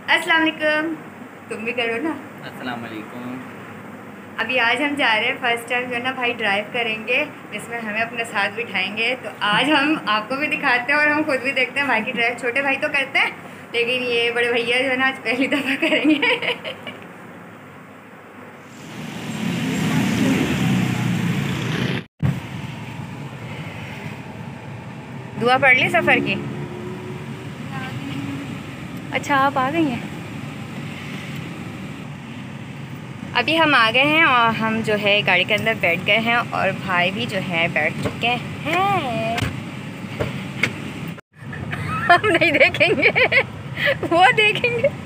अस्सलाम वालेकुम। तुम भी करो ना। अस्सलाम वालेकुम। अभी आज हम जा रहे हैं, फर्स्ट टाइम जो है ना भाई ड्राइव करेंगे, जिसमें हमें अपने साथ बिठाएंगे। तो आज हम आपको भी दिखाते हैं और हम खुद भी देखते हैं भाई की ड्राइव। छोटे भाई तो करते हैं, लेकिन ये बड़े भैया जो है ना आज पहली दफ़ा करेंगे। दुआ पढ़ ली सफ़र की? अच्छा, आप आ गई हैं। अभी हम आ गए हैं और हम जो है गाड़ी के अंदर बैठ गए हैं और भाई भी जो है बैठ चुके हैं। हम नहीं देखेंगे, वो देखेंगे।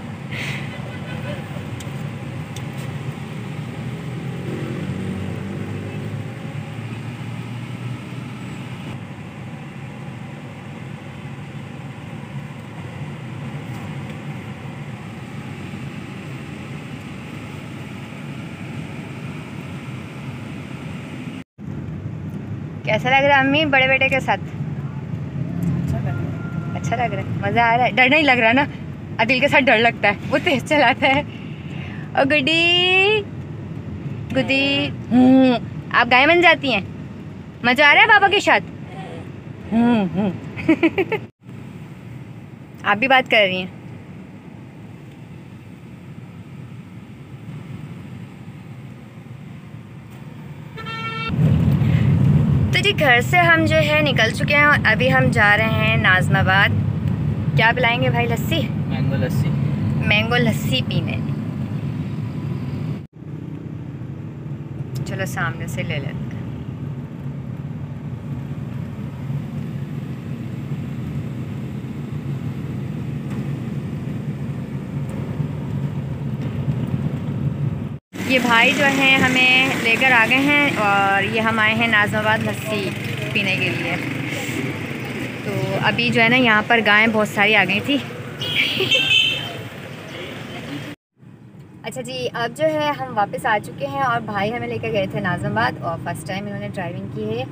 कैसा लग रहा है अम्मी बड़े बेटे के साथ? अच्छा लग रहा है, मज़ा आ रहा है। डर नहीं लग रहा ना? आदिल के साथ डर लगता है, वो तेज चलाता है। और गुड्डी गुड्डी आप गाय बन जाती हैं। मज़ा आ रहा है पापा के साथ? आप भी बात कर रही हैं। तो जी घर से हम जो है निकल चुके हैं और अभी हम जा रहे हैं नाज़माबाद। क्या पिलाएंगे भाई? लस्सी? मैंगो लस्सी। मैंगो लस्सी पीने। चलो सामने से ले लेते हैं। ये भाई जो हैं हमें लेकर आ गए हैं और ये हम आए हैं नाज़माबाद लस्सी पीने के लिए। तो अभी जो है ना यहाँ पर गायें बहुत सारी आ गई थी। अच्छा जी, अब जो है हम वापस आ चुके हैं और भाई हमें लेकर गए थे नाज़माबाद और फर्स्ट टाइम इन्होंने ड्राइविंग की है।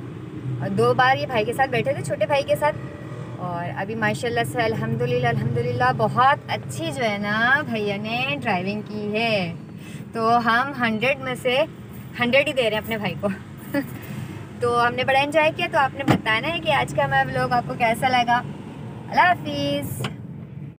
और 2 बार ये भाई के साथ बैठे थे, छोटे भाई के साथ। और अभी माशाल्लाह से अल्हम्दुलिल्लाह बहुत अच्छी जो है ना भैया ने ड्राइविंग की है। तो हम 100 में से 100 ही दे रहे हैं अपने भाई को। तो हमने बड़ा एंजॉय किया। तो आपने बताना है कि आज का हमारा व्लॉग आपको कैसा लगा। अल्लाह हाफिज़।